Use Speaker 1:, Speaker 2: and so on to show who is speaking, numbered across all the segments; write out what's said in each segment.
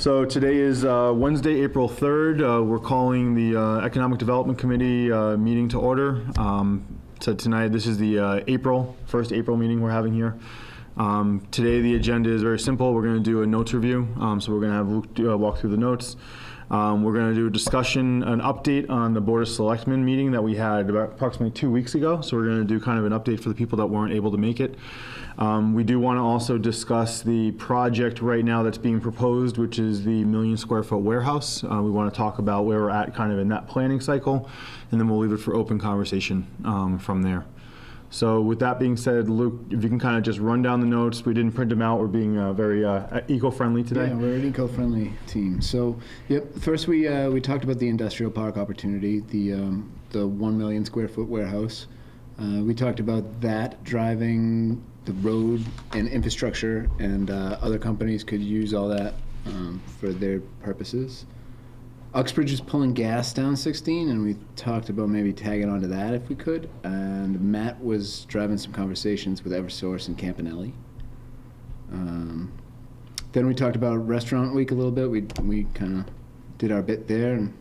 Speaker 1: So today is Wednesday, April 3rd. We're calling the Economic Development Committee meeting to order. So tonight, this is the first April meeting we're having here. Today the agenda is very simple. We're going to do a notes review. So we're going to have Luke walk through the notes. We're going to do a discussion, an update on the Board of Selectmen meeting that we had about approximately 2 weeks ago. So we're going to do kind of an update for the people that weren't able to make it. We do want to also discuss the project right now that's being proposed, which is the 1 million square foot warehouse. We want to talk about where we're at kind of in that planning cycle, and then we'll leave it for open conversation from there. So with that being said, Luke, if you can kind of just run down the notes. We didn't print them out. We're being very eco-friendly today.
Speaker 2: Yeah, we're an eco-friendly team. So, yep. First, we talked about the industrial park opportunity, the 1 million square foot warehouse. We talked about that driving the road and infrastructure, and other companies could use all that for their purposes. Uxbridge is pulling gas down 16, and we talked about maybe tagging onto that if we could. And Matt was driving some conversations with Eversource and Campanelli. Then we talked about Restaurant Week a little bit. We kind of did our bit there and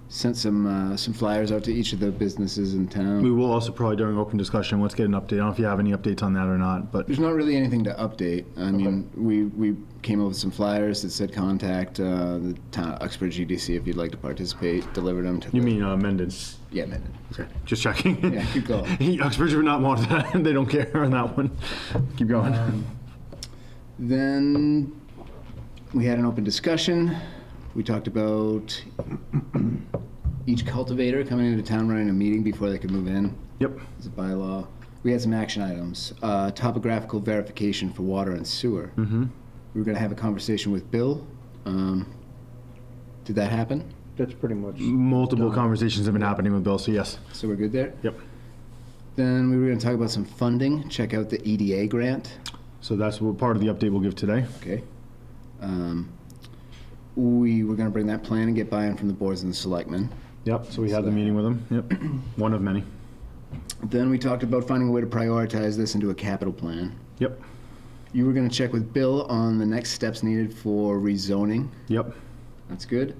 Speaker 2: sent some flyers out to each of the businesses in town.
Speaker 1: We will also probably during open discussion, let's get an update. I don't know if you have any updates on that or not, but
Speaker 2: there's not really anything to update. I mean, we came up with some flyers that said contact the town Uxbridge EDC if you'd like to participate. Delivered them to.
Speaker 1: You mean Mendon?
Speaker 2: Yeah, Mendon.
Speaker 1: Okay, just checking.
Speaker 2: Yeah, keep going.
Speaker 1: Uxbridge would not want that. They don't care on that one. Keep going.
Speaker 2: Then we had an open discussion. We talked about each cultivator coming into town running a meeting before they could move in.
Speaker 1: Yep.
Speaker 2: As a bylaw. We had some action items. Topographical verification for water and sewer.
Speaker 1: Mm-hmm.
Speaker 2: We were going to have a conversation with Bill. Did that happen?
Speaker 3: That's pretty much
Speaker 1: multiple conversations have been happening with Bill, so yes.
Speaker 2: So we're good there?
Speaker 1: Yep.
Speaker 2: Then we were going to talk about some funding. Check out the EDA grant.
Speaker 1: So that's what part of the update we'll give today.
Speaker 2: Okay. We were going to bring that plan and get buy-in from the boards and the selectmen.
Speaker 1: Yep, so we had the meeting with him. Yep, one of many.
Speaker 2: Then we talked about finding a way to prioritize this into a capital plan.
Speaker 1: Yep.
Speaker 2: You were going to check with Bill on the next steps needed for rezoning.
Speaker 1: Yep.
Speaker 2: That's good.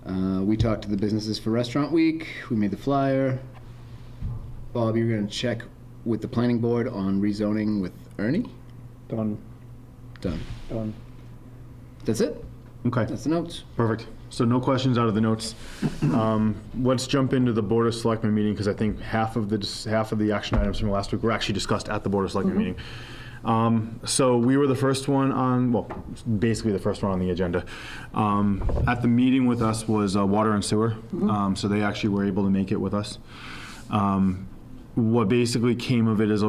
Speaker 2: We talked to the businesses for Restaurant Week. We made the flyer. Bob, you're going to check with the planning board on rezoning with Ernie?
Speaker 3: done.
Speaker 2: That's it?
Speaker 1: Okay.
Speaker 2: That's the notes.
Speaker 1: Perfect. So no questions out of the notes. Let's jump into the Board of Selectmen meeting because I think half of the action items from last week were actually discussed at the Board of Selectmen meeting. So we were the first one on, well, basically the first one on the agenda. At the meeting with us was Water and Sewer. So they actually were able to make it with us. What basically came of it is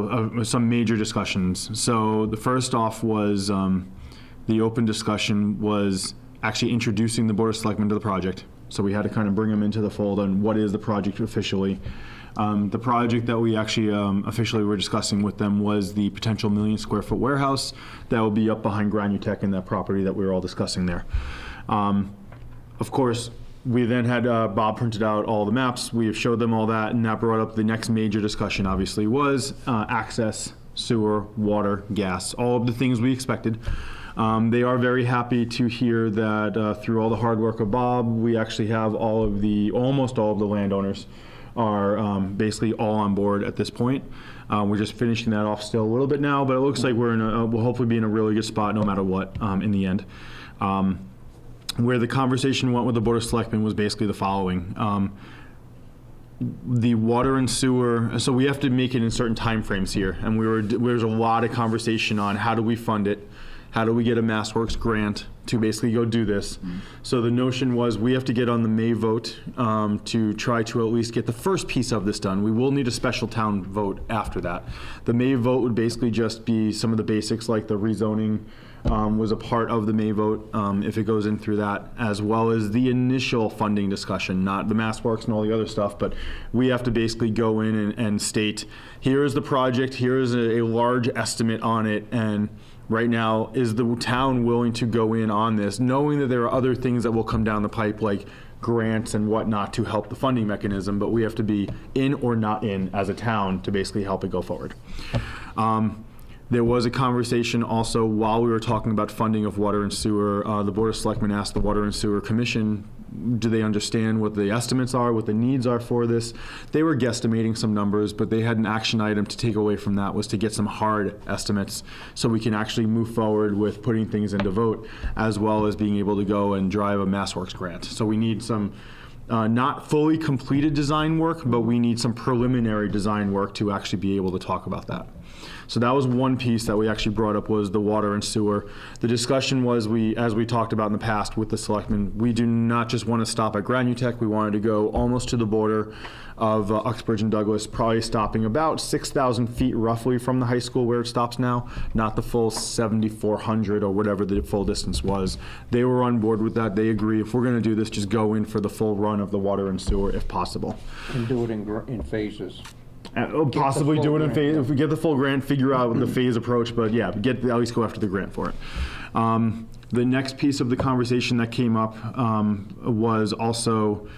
Speaker 1: some major discussions. So the first off was the open discussion was actually introducing the Board of Selectmen to the project. So we had to kind of bring them into the fold on what is the project officially. The project that we actually officially were discussing with them was the potential 1 million square foot warehouse that will be up behind Granutech in that property that we were all discussing there. Of course, we then had Bob printed out all the maps. We have showed them all that, and that brought up the next major discussion, obviously, was access, sewer, water, gas, all of the things we expected. They are very happy to hear that through all the hard work of Bob, we actually have almost all of the landowners are basically all on board at this point. We're just finishing that off still a little bit now, but it looks like we'll hopefully be in a really good spot no matter what in the end. Where the conversation went with the Board of Selectmen was basically the following. The water and sewer, so we have to make it in certain time frames here, and there's a lot of conversation on how do we fund it, how do we get a MassWorks grant to basically go do this. So the notion was we have to get on the May vote to try to at least get the first piece of this done. We will need a special town vote after that. The May vote would basically just be some of the basics like the rezoning was a part of the May vote if it goes in through that, as well as the initial funding discussion, not the MassWorks and all the other stuff, but we have to basically go in and state, here is the project, here is a large estimate on it, and right now, is the town willing to go in on this, knowing that there are other things that will come down the pipe, like grants and whatnot, to help the funding mechanism, but we have to be in or not in as a town to basically help it go forward. There was a conversation also while we were talking about funding of water and sewer. The Board of Selectmen asked the Water and Sewer Commission, do they understand what the estimates are, what the needs are for this? They were guesstimating some numbers, but they had an action item to take away from that, was to get some hard estimates so we can actually move forward with putting things into vote, as well as being able to go and drive a MassWorks grant. So we need some not fully completed design work, but we need some preliminary design work to actually be able to talk about that. So that was one piece that we actually brought up, was the water and sewer. The discussion was, as we talked about in the past with the selectmen, we do not just want to stop at Granutech. We wanted to go almost to the border of Uxbridge and Douglas, probably stopping about 6,000 feet roughly from the high school where it stops now, not the full 7,400 or whatever the full distance was. They were on board with that. They agree, if we're going to do this, just go in for the full run of the water and sewer if possible.
Speaker 3: And do it in phases.
Speaker 1: Possibly
Speaker 3: full
Speaker 1: do it in
Speaker 3: grant,
Speaker 1: phase.
Speaker 3: yeah.
Speaker 1: If we get the full grant, figure out the phase approach, but yeah, at least go after the grant for it. The next piece of the conversation that came up was also,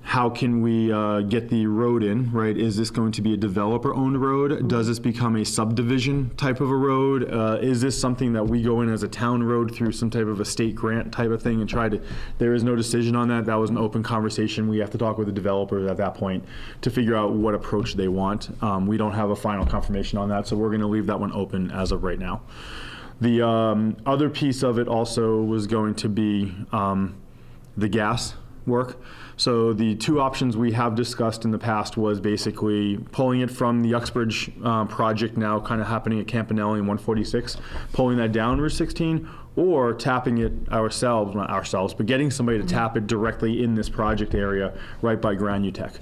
Speaker 1: how can we get the road in, right? Is this going to be a developer-owned road? Does this become a subdivision type of a road? Is this something that we go in as a town road through some type of a state grant type of thing and try to, there is no decision on that. That was an open conversation. We have to talk with the developer at that point to figure out what approach they want. We don't have a final confirmation on that, so we're gonna leave that one open as of right now. The other piece of it also was going to be the gas work. So the two options we have discussed in the past was basically pulling it from the Uxbridge project, now kind of happening at Campanelli and 146, pulling that down Route 16, or tapping it ourselves, not ourselves, but getting somebody to tap it directly in this project area right by Granutech.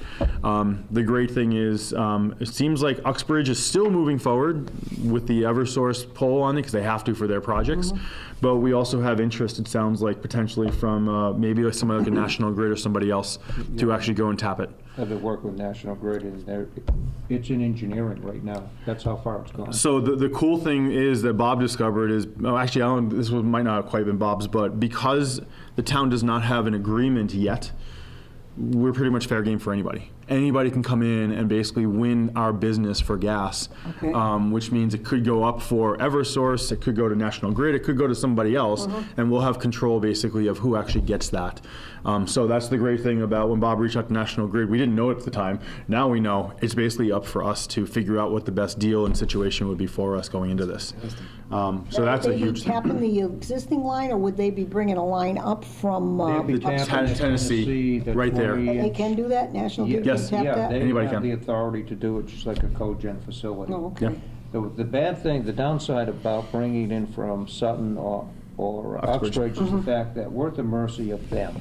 Speaker 1: The great thing is, it seems like Uxbridge is still moving forward with the Eversource pull on it, because they have to for their projects. But we also have interest, it sounds like, potentially from maybe like somebody like a National Grid or somebody else to actually go and tap it.
Speaker 3: I've been working with National Grid, and it's in engineering right now. That's how far it's gone.
Speaker 1: So the cool thing is that Bob discovered is, actually, I don't, this might not have quite been Bob's, but because the town does not have an agreement yet, we're pretty much fair game for anybody. Anybody can come in and basically win our business for gas,
Speaker 4: Okay.
Speaker 1: Which means it could go up for Eversource, it could go to National Grid, it could go to somebody else, and we'll have control basically of who actually gets that. So that's the great thing about when Bob reached out to National Grid. We didn't know it at the time. Now we know. It's basically up for us to figure out what the best deal and situation would be for us going into this. So that's a huge
Speaker 4: Would they be
Speaker 1: thing.
Speaker 4: tapping the existing line, or would they be bringing a line up from?
Speaker 3: They'll be
Speaker 1: the
Speaker 3: tapping
Speaker 1: Tennessee,
Speaker 3: the
Speaker 1: right there.
Speaker 3: 20
Speaker 4: They can do that? National Grid
Speaker 1: Yes.
Speaker 4: can tap
Speaker 3: Yeah,
Speaker 4: that?
Speaker 3: they
Speaker 1: Anybody
Speaker 3: have
Speaker 1: can.
Speaker 3: the authority to do it, just like a cogen facility.
Speaker 4: Oh, okay.
Speaker 3: The bad thing, the downside about bringing it in from Sutton or
Speaker 1: Uxbridge.
Speaker 3: Uxbridge is the fact that we're at the mercy of them.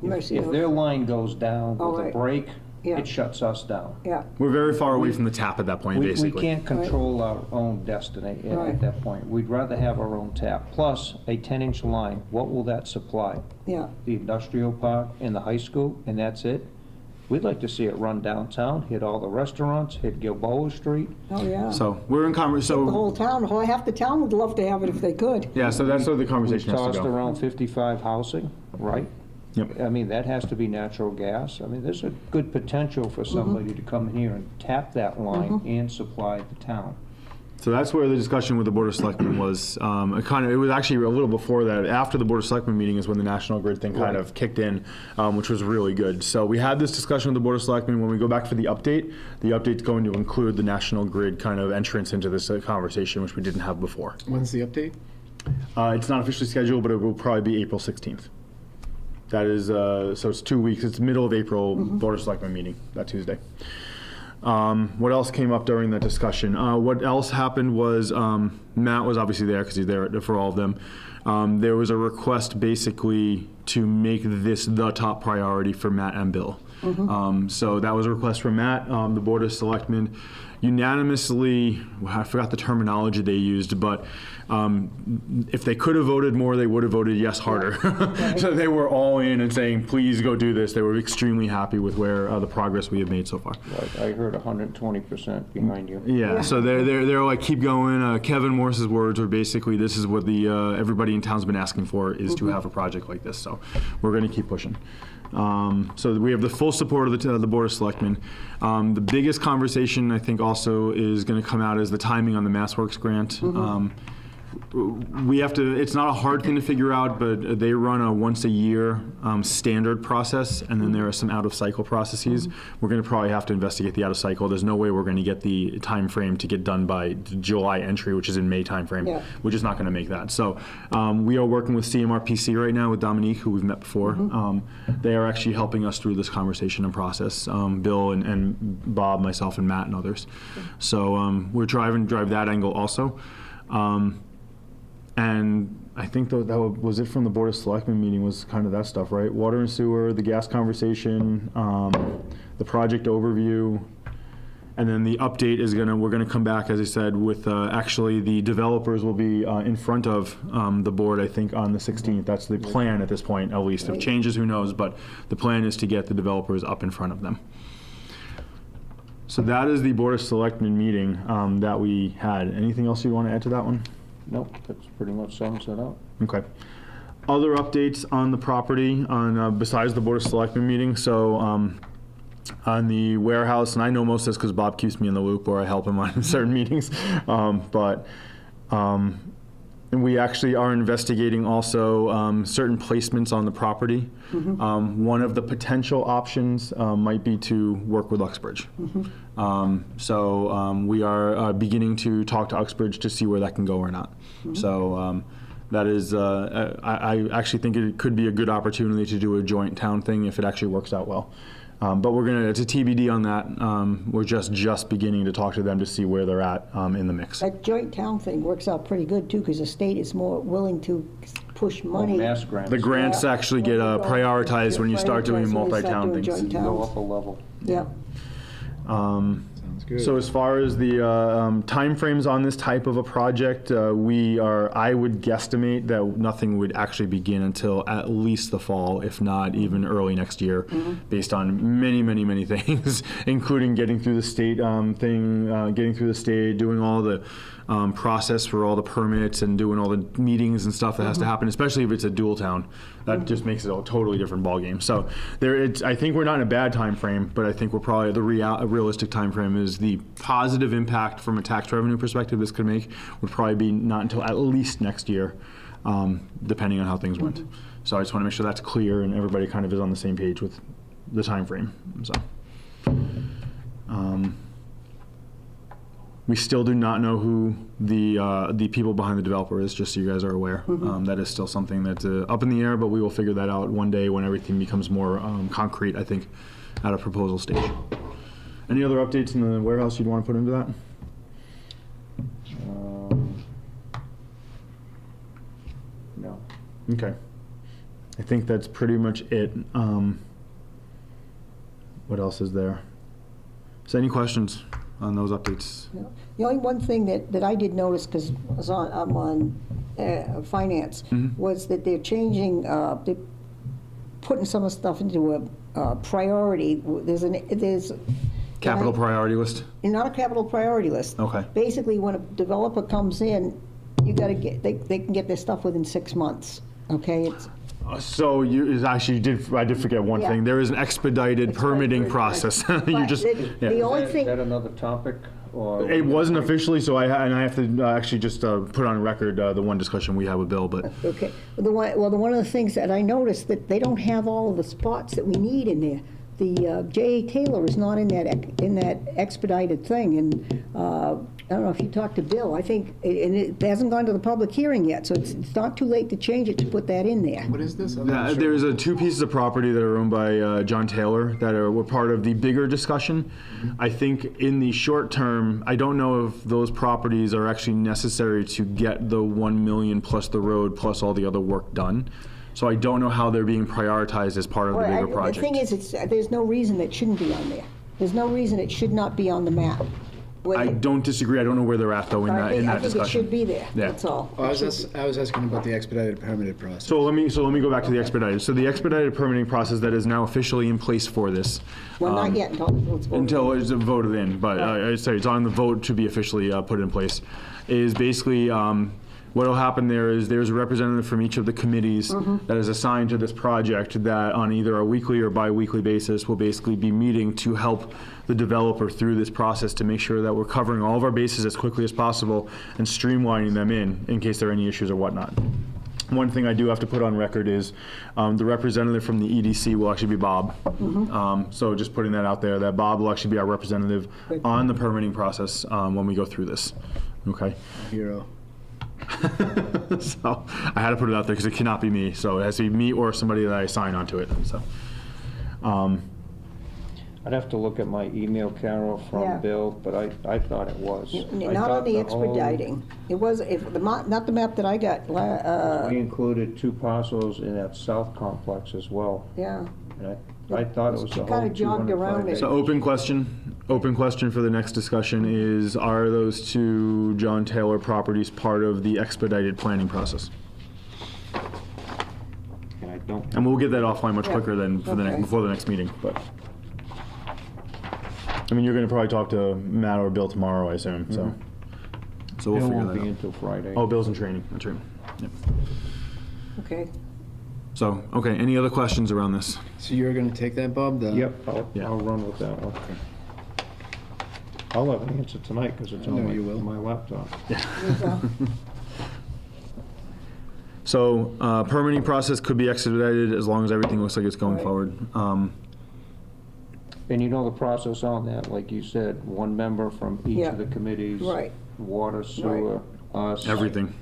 Speaker 4: Mercy
Speaker 3: If
Speaker 4: of-
Speaker 3: their line goes down
Speaker 4: Oh,
Speaker 3: with a
Speaker 4: right.
Speaker 3: break,
Speaker 4: Yeah.
Speaker 3: it shuts us down.
Speaker 4: Yeah,
Speaker 1: We're very far away from the tap at that point,
Speaker 3: We
Speaker 1: basically.
Speaker 3: can't control our own destiny
Speaker 4: Right.
Speaker 3: at that point. We'd rather have our own tap. Plus, a 10-inch line, what will that supply?
Speaker 4: yeah.
Speaker 3: The industrial park and the high school, and that's it? We'd like to see it run downtown, hit all the restaurants, hit Gilboa Street.
Speaker 4: Oh, yeah.
Speaker 1: So we're in
Speaker 4: The
Speaker 1: conversation.
Speaker 4: whole town, half the town would love to have it if they could.
Speaker 1: Yeah, so that's where the
Speaker 3: We've
Speaker 1: conversation has to
Speaker 3: tossed
Speaker 1: go.
Speaker 3: around 55 housing, right?
Speaker 1: Yep.
Speaker 3: I mean, that has to be natural gas. I mean, there's a good potential for somebody to come in here and tap that line and supply the town.
Speaker 1: So that's where the discussion with the Board of Selectmen was. It was actually a little before that. After the Board of Selectmen meeting is when the National Grid thing kind of kicked in, which was really good. So we had this discussion with the Board of Selectmen. When we go back for the update's going to include the National Grid kind of entrance into this conversation, which we didn't have before.
Speaker 2: When's the update?
Speaker 1: It's not officially scheduled, but it will probably be April 16th. That is, so it's 2 weeks. It's middle of April, Board of Selectmen meeting, that Tuesday. What else came up during that discussion? What else happened was, Matt was obviously there because he's there for all of them. There was a request basically to make this the top priority for Matt and Bill. So that was a request from Matt. The Board of Selectmen unanimously, I forgot the terminology they used, but if they could have voted more, they would have voted yes harder. So they were all in and saying, please go do this. They were extremely happy with where the progress we have made so far.
Speaker 3: Right, I heard 120% behind you.
Speaker 1: Yeah, so they're like, keep going. Kevin Morris's words were basically, this is what the everybody in town's been asking for, is to have a project like this. So we're going to keep pushing. So we have the full support of the Board of Selectmen. The biggest conversation, I think, also is going to come out is the timing on the MassWorks grant. We have to, it's not a hard thing to figure out, but they run a once-a-year standard process, and then there are some out-of-cycle processes. We're going to probably have to investigate the out-of-cycle. There's no way we're going to get the time frame to get done by July entry, which is in May timeframe.
Speaker 4: Yeah.
Speaker 1: We're just not going to make that. So we are working with CMRPC right now with Dominique, who we've met before. They are actually helping us through this conversation and process. Bill and Bob, myself, and Matt and others. So we're drive that angle also. And I think that was it from the Board of Selectmen meeting, was kind of that stuff, right? Water and sewer, the gas conversation, the project overview, and then the update is we're gonna come back, as I said, with actually the developers will be in front of the board, I think, on the 16th. That's the plan at this point, at least. If it changes, who knows? But the plan is to get the developers up in front of them. So that is the Board of Selectmen meeting that we had. Anything else you want to add to that one?
Speaker 3: Nope, that's pretty much sums it up.
Speaker 1: Okay. Other updates on the property on besides the Board of Selectmen meeting. So on the warehouse, and I know most of this because Bob keeps me in the loop or I help him on certain meetings, and we actually are investigating also certain placements on the property. One of the potential options might be to work with Uxbridge. So we are beginning to talk to Uxbridge to see where that can go or not. So that is, I actually think it could be a good opportunity to do a joint town thing if it actually works out well. But it's a TBD on that. We're just beginning to talk to them to see where they're at in the mix.
Speaker 4: That joint town thing works out pretty good too, because the state is more willing to push money.
Speaker 3: Mass grants.
Speaker 1: The grants actually get prioritized when you start doing
Speaker 4: Prioritized when you start
Speaker 1: multi-town
Speaker 4: doing
Speaker 1: things.
Speaker 4: joint
Speaker 3: Go
Speaker 4: towns.
Speaker 3: up a level.
Speaker 4: Yeah.
Speaker 2: Sounds good.
Speaker 1: So as far as the timeframes on this type of a project, I would guesstimate that nothing would actually begin until at least the fall, if not even early next year, based on many things, including getting through the state doing all the process for all the permits and doing all the meetings and stuff that has to happen, especially if it's a dual town. That just makes it a totally different ballgame. So I think we're not in a bad time frame, but I think we're probably the realistic time frame is the positive impact from a tax revenue perspective this could make would probably be not until at least next year, depending on how things went. So I just want to make sure that's clear and everybody kind of is on the same page with the time frame. So. We still do not know who the people behind the developer is, just so you guys are aware. That is still something that's up in the air, but we will figure that out one day when everything becomes more concrete, I think, at a proposal stage. Any other updates in the warehouse you'd want to put into that?
Speaker 3: No.
Speaker 1: Okay. I think that's pretty much it. What else is there? So any questions on those updates?
Speaker 4: Yeah. The only one thing that I did notice, because I'm on finance, was that they're changing, they're putting some of the stuff into a priority. There's
Speaker 1: Capital priority list?
Speaker 4: not a capital priority list.
Speaker 1: Okay.
Speaker 4: Basically, when a developer comes in, you got to they can get their stuff within 6 months. Okay, it's
Speaker 1: So I did forget one
Speaker 4: Yeah.
Speaker 1: thing. There is an expedited permitting
Speaker 4: right.
Speaker 1: process. You
Speaker 4: But
Speaker 1: just,
Speaker 4: the only
Speaker 3: Is
Speaker 4: thing.
Speaker 3: that another topic, or?
Speaker 1: It wasn't officially, so I have to actually just put on record the one discussion we had with Bill, but
Speaker 4: Okay. One of the things that I noticed that they don't have all of the spots that we need in there. The J.A. Taylor is not in that expedited thing, and I don't know if you talked to Bill. I think, and it hasn't gone to the public hearing yet, so it's not too late to change it to put that in there.
Speaker 2: What is this? I'm not sure.
Speaker 1: there's two pieces of property that are owned by John Taylor that were part of the bigger discussion. I think in the short term, I don't know if those properties are actually necessary to get the 1 million plus the road plus all the other work done. So I don't know how they're being prioritized as part of the
Speaker 4: Well,
Speaker 1: bigger
Speaker 4: The
Speaker 1: project.
Speaker 4: thing is, there's no reason it shouldn't be on there. There's no reason it should not be on the map.
Speaker 1: I don't disagree. I don't know where they're at though in that
Speaker 4: I think
Speaker 1: discussion.
Speaker 4: it should be there,
Speaker 1: Yeah.
Speaker 4: that's all.
Speaker 2: I was asking about the expedited permitted process.
Speaker 1: So let me go back to the expedited. So the expedited permitting process that is now officially in place for this.
Speaker 4: Well, not yet
Speaker 1: Until it's voted in, but I say it's on the vote to be officially put in place, is basically what'll happen there is there's a representative from each of the committees that is assigned to this project that on either a weekly or bi-weekly basis will basically be meeting to help the developer through this process to make sure that we're covering all of our bases as quickly as possible and streamlining them in case there are any issues or whatnot. One thing I do have to put on record is the representative from the EDC will actually be Bob. So just putting that out there, that Bob will actually be our representative on the permitting process when we go through this. Okay?
Speaker 2: Hero.
Speaker 1: So I had to put it out there because it cannot be me. So it has to be me or somebody that I assign onto it. So.
Speaker 3: I'd have to look at my email, Carol,
Speaker 4: Yeah.
Speaker 3: from Bill, but I thought it was. I
Speaker 4: Not
Speaker 3: thought
Speaker 4: on the
Speaker 3: whole-
Speaker 4: expediting. It was, not the map that I got,
Speaker 3: We included 2 parcels in that south complex as well.
Speaker 4: yeah.
Speaker 3: And I thought it was the whole
Speaker 4: Kinda jogged around
Speaker 3: 205
Speaker 4: it.
Speaker 1: So open question for the next discussion is, are those 2 John Taylor properties part of the expedited planning process?
Speaker 3: And I don't,
Speaker 1: And we'll get that offline much
Speaker 4: Yeah.
Speaker 1: quicker than for the
Speaker 4: Okay.
Speaker 1: before the next meeting, but. I mean, you're gonna probably talk to Matt or Bill tomorrow, I assume, so. So we'll
Speaker 3: Bill
Speaker 1: figure
Speaker 3: won't
Speaker 1: that
Speaker 3: be
Speaker 1: out.
Speaker 3: until Friday.
Speaker 1: Oh, Bill's in training, that's right. Yep.
Speaker 4: Okay.
Speaker 1: So, okay, any other questions around this?
Speaker 2: So you're going to take that, Bob?
Speaker 3: Yep,
Speaker 1: Yeah.
Speaker 3: I'll run with that one. I'll have an answer tonight, because it's
Speaker 2: I know
Speaker 3: on
Speaker 2: you will.
Speaker 3: my laptop.
Speaker 1: So, permitting process could be expedited as long as everything looks like it's going
Speaker 4: Right.
Speaker 1: forward.
Speaker 3: And you know the process on that, like you said, 1 member from each
Speaker 4: Yeah.
Speaker 3: of the committees.
Speaker 4: Right.
Speaker 3: Water, sewer, us.
Speaker 1: Everything,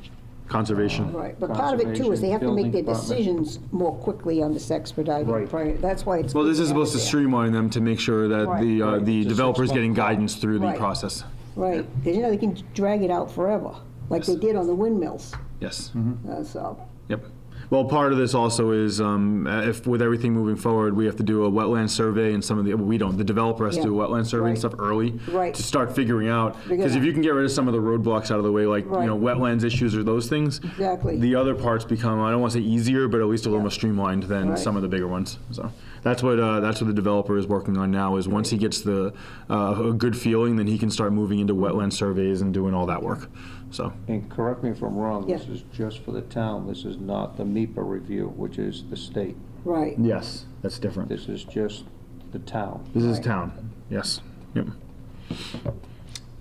Speaker 1: conservation.
Speaker 4: Right, but part of it too is they have to make their
Speaker 3: Conservation,
Speaker 4: decisions more quickly on this expedited.
Speaker 3: Right.
Speaker 4: That's why it's.
Speaker 1: Well, this
Speaker 4: good
Speaker 1: is
Speaker 4: to have
Speaker 1: supposed to
Speaker 4: it there.
Speaker 1: streamline them to make sure that
Speaker 4: Right.
Speaker 1: the
Speaker 3: Right.
Speaker 1: the
Speaker 3: It's a
Speaker 1: developer's getting
Speaker 3: 6-month clock.
Speaker 1: guidance through the
Speaker 4: Right.
Speaker 1: process.
Speaker 4: Right, because they can drag it out forever, like they
Speaker 1: Yes.
Speaker 4: did on the windmills,
Speaker 1: Yes.
Speaker 4: so.
Speaker 1: Yep. Well, part of this also is, if with everything moving forward, we have to do a wetland survey and some of the, we don't, the developer has to do a
Speaker 4: Yeah.
Speaker 1: wetland survey and
Speaker 4: Right.
Speaker 1: stuff early.
Speaker 4: Right.
Speaker 1: To start figuring out, because
Speaker 4: Because-
Speaker 1: if you can get rid of some of the roadblocks out of the way, like, you know,
Speaker 4: Right.
Speaker 1: wetlands issues or those things.
Speaker 4: Exactly.
Speaker 1: The other parts become, I don't want to say easier, but at least a little
Speaker 4: Yeah.
Speaker 1: more streamlined than
Speaker 4: Right.
Speaker 1: some of the bigger ones, so. That's what the developer is working on now, is once he gets a good feeling, then he can start moving into wetland surveys and doing all that work, so.
Speaker 3: And correct me if I'm wrong, this
Speaker 4: Yeah.
Speaker 3: is just for the town, this is not the MEPA review, which is the state.
Speaker 4: Right,
Speaker 1: Yes, that's different.
Speaker 3: This is just the town.
Speaker 1: This is
Speaker 4: Right.
Speaker 1: town, yes, yep.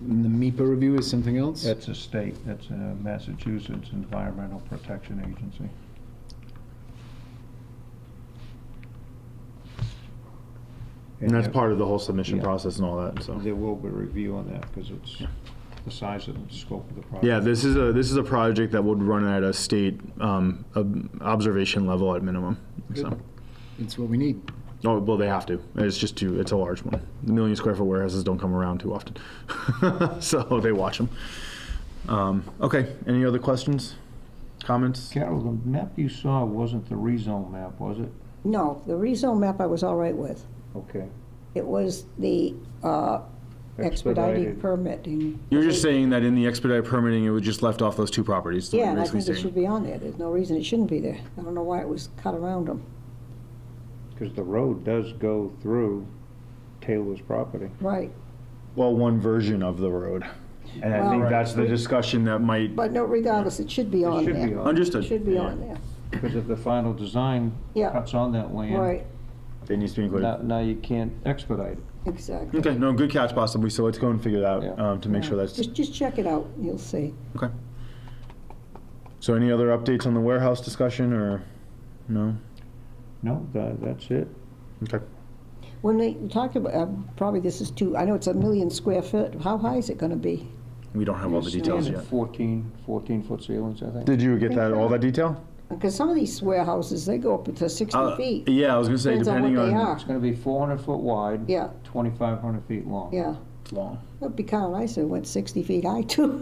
Speaker 2: And the MEPA review is something else?
Speaker 3: That's a state, that's a Massachusetts Environmental Protection Agency.
Speaker 1: And that's part of the whole submission
Speaker 3: Yeah.
Speaker 1: process and all that, so.
Speaker 3: There will be a review on that, because it's the size and scope of the project.
Speaker 1: Yeah, this is a project that would run at a state observation level at minimum, so.
Speaker 2: It's what we need.
Speaker 1: Oh, well, they have to. It's a large one. The 1 million square foot warehouses don't come around too often. So they watch them. Okay, any other questions, comments?
Speaker 3: Carol, the map you saw wasn't the rezone map, was it?
Speaker 4: no, the rezone map I was all right with.
Speaker 3: Okay.
Speaker 4: It was the expedited permitting.
Speaker 1: You're just saying that in the expedited permitting, it was just left off those 2 properties? is what
Speaker 4: Yeah,
Speaker 1: you're
Speaker 4: and I
Speaker 1: basically
Speaker 4: think it
Speaker 1: saying.
Speaker 4: should be on there, there's no reason it shouldn't be there. I don't know why it was cut around them.
Speaker 3: Because the road does go through Taylor's property.
Speaker 4: Right,
Speaker 1: Well, one version of the road. And I think
Speaker 4: Well-
Speaker 1: that's the discussion that might,
Speaker 4: but no, regardless, it should be on
Speaker 3: It
Speaker 4: there.
Speaker 3: should be on.
Speaker 4: It
Speaker 1: understood.
Speaker 4: should be
Speaker 1: Yeah.
Speaker 4: on there,
Speaker 3: Because if the final design
Speaker 4: Yeah.
Speaker 3: cuts on that land,
Speaker 4: right,
Speaker 1: It needs to be included.
Speaker 3: now you can't expedite it.
Speaker 4: exactly.
Speaker 1: Okay, no, good catch possibly, so let's go and figure it out,
Speaker 3: Yeah.
Speaker 1: to make sure that's,
Speaker 4: Just check it out, you'll see.
Speaker 1: okay. So any other updates on the warehouse discussion, or, no?
Speaker 3: No, that's it.
Speaker 1: Okay.
Speaker 4: When they talked about, probably this is too, I know it's 1 million square foot, how high is it gonna be?
Speaker 1: We don't have all the details
Speaker 3: Standard
Speaker 1: yet.
Speaker 3: 14-foot ceilings, I think.
Speaker 1: Did you get that, all that detail?
Speaker 4: Because some of these warehouses, they go up to 60 feet.
Speaker 1: Yeah, I was gonna say,
Speaker 4: Depends on
Speaker 1: depending
Speaker 4: what they
Speaker 1: on.
Speaker 4: are.
Speaker 3: It's gonna be 400-foot wide.
Speaker 4: Yeah.
Speaker 3: 2,500 feet long.
Speaker 4: Yeah,
Speaker 1: Long.
Speaker 4: that'd be kinda nice if it went 60 feet high too.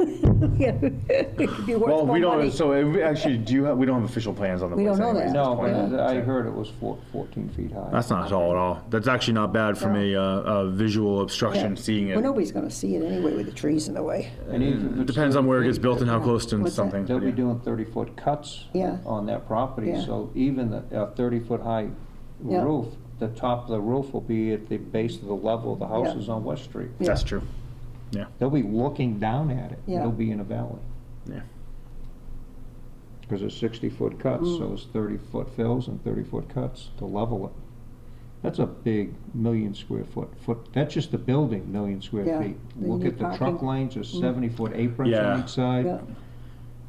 Speaker 4: Yeah, it could be worth
Speaker 1: Well,
Speaker 4: more
Speaker 1: we
Speaker 4: money.
Speaker 1: don't, so actually, we don't have official plans on the
Speaker 4: We
Speaker 1: place
Speaker 4: don't know
Speaker 1: anyways
Speaker 4: that.
Speaker 1: at this
Speaker 3: No,
Speaker 1: point.
Speaker 3: but I heard it was 14 feet high.
Speaker 1: That's not tall at all. That's actually not bad from a visual obstruction,
Speaker 4: Yeah.
Speaker 1: seeing
Speaker 4: Well,
Speaker 1: it.
Speaker 4: nobody's gonna see it anyway with the trees in the way.
Speaker 3: And even if
Speaker 1: It
Speaker 3: it's
Speaker 1: depends on where it
Speaker 3: 30
Speaker 1: gets built and how close to
Speaker 4: What's that?
Speaker 1: something.
Speaker 3: They'll be
Speaker 1: Yeah.
Speaker 3: doing 30-foot cuts
Speaker 4: Yeah.
Speaker 3: on that property,
Speaker 4: Yeah.
Speaker 3: so even a 30-foot high
Speaker 4: Yeah.
Speaker 3: roof, the top of the roof will be at the base of the level of the houses on West Street.
Speaker 1: That's true.
Speaker 3: They'll be looking down at it.
Speaker 4: Yeah.
Speaker 3: They'll be in a valley.
Speaker 1: Yeah.
Speaker 3: because it's 60-foot cuts, so it's 30-foot fills and 30-foot cuts to level it. That's a big million square foot, that's just the building, million square
Speaker 4: Yeah,
Speaker 3: feet.
Speaker 4: then
Speaker 3: Look
Speaker 4: you're
Speaker 3: at the truck
Speaker 4: talking-
Speaker 3: lanes, there's 70-foot aprons
Speaker 1: Yeah.
Speaker 3: on each side.
Speaker 4: Yeah.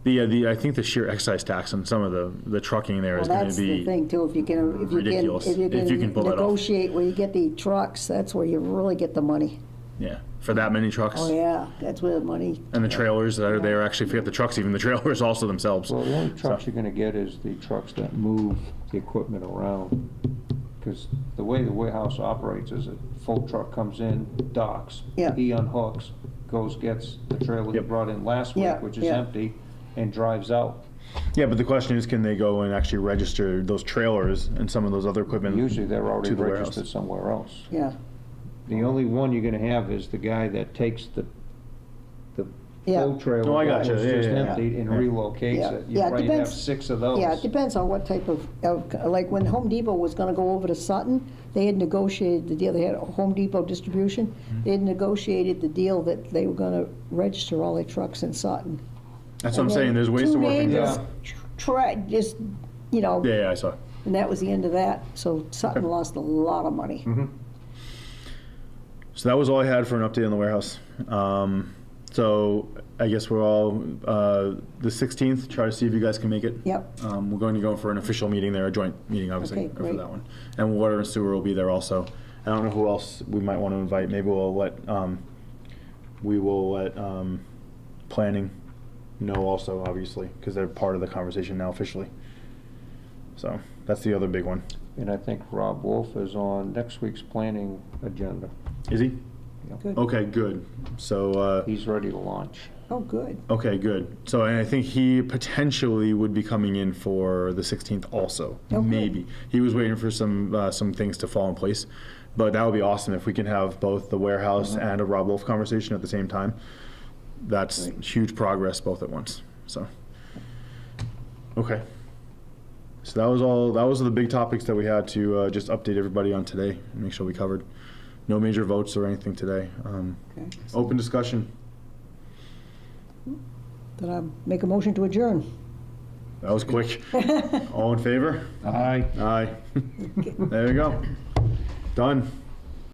Speaker 1: I think the sheer excise tax on some of the trucking there
Speaker 4: Well,
Speaker 1: is going
Speaker 4: that's
Speaker 1: to
Speaker 4: the
Speaker 1: be,
Speaker 4: thing too, if you can,
Speaker 1: ridiculous,
Speaker 4: if you
Speaker 1: if you can pull that off.
Speaker 4: negotiate where you get the trucks, that's where you really get the money.
Speaker 1: yeah, for that many trucks.
Speaker 4: Oh, yeah, that's where the money,
Speaker 1: And the trailers that are there, actually, forget the trucks, even the trailers also themselves.
Speaker 3: Well, the only trucks you're gonna get is the trucks that move the equipment around. Because the way the warehouse operates is a full truck comes in, docks.
Speaker 4: Yeah.
Speaker 3: He unhooks, goes, gets the trailer he
Speaker 1: Yep.
Speaker 3: brought in last
Speaker 4: Yeah,
Speaker 3: week, which is
Speaker 4: yeah.
Speaker 3: empty, and drives out.
Speaker 1: Yeah, but the question is, can they go and actually register those trailers and some of those other equipment?
Speaker 3: Usually they're already
Speaker 1: To the warehouse.
Speaker 3: registered somewhere else.
Speaker 4: yeah,
Speaker 3: The only one you're gonna have is the guy that takes the
Speaker 4: Yeah.
Speaker 3: full trailer.
Speaker 1: Oh, I
Speaker 3: that
Speaker 1: gotcha.
Speaker 3: was
Speaker 1: Yeah,
Speaker 3: just
Speaker 1: yeah, yeah.
Speaker 3: emptied and
Speaker 1: Yeah.
Speaker 3: relocates
Speaker 4: Yeah.
Speaker 3: it.
Speaker 4: Yeah,
Speaker 3: You
Speaker 4: it
Speaker 3: probably have
Speaker 4: depends.
Speaker 3: 6 of those.
Speaker 4: yeah, it depends on what type of, like when Home Depot was gonna go over to Sutton, they had negotiated the deal, they had a Home Depot distribution,
Speaker 1: Mm-hmm.
Speaker 4: they had negotiated the deal that they were gonna register all their trucks in Sutton.
Speaker 1: That's what I'm
Speaker 4: And
Speaker 1: saying,
Speaker 4: then
Speaker 1: there's ways to
Speaker 4: two
Speaker 1: work things
Speaker 4: neighbors
Speaker 1: out.
Speaker 4: just, you know,
Speaker 1: Yeah, yeah, I saw.
Speaker 4: and that was the end of that, so Sutton lost a lot of money.
Speaker 1: So that was all I had for an update on the warehouse. So I guess we're all, the 16th, try to see if you guys can make it.
Speaker 4: Yep,
Speaker 1: We're going to go for an official meeting there, a joint meeting, obviously,
Speaker 4: Okay,
Speaker 1: for
Speaker 4: great.
Speaker 1: that one. And water and sewer will be there also. I don't know who else we might want to invite. Maybe we will let planning know also, obviously, because they're part of the conversation now officially. So that's the other big one.
Speaker 3: And I think Rob Wolf is on next week's planning agenda.
Speaker 1: Is he?
Speaker 4: good,
Speaker 1: Okay, good. So,
Speaker 3: He's ready to launch.
Speaker 4: oh, good,
Speaker 1: okay, good. So, and I think he potentially would be coming in for the 16th also,
Speaker 4: Okay.
Speaker 1: maybe. He was waiting for some things to fall in place, but that would be awesome if we can have both the warehouse and a Rob Wolf conversation at the same time. That's
Speaker 4: Great.
Speaker 1: huge progress both at once, so. Okay. So that was all, that was the big topics that we had to just update everybody on today and make sure we covered. No major votes or anything today.
Speaker 4: okay.
Speaker 1: Open discussion.
Speaker 4: Then I make a motion to adjourn.
Speaker 1: That was quick. All in favor?
Speaker 3: Aye.
Speaker 1: Aye. There you go. Done.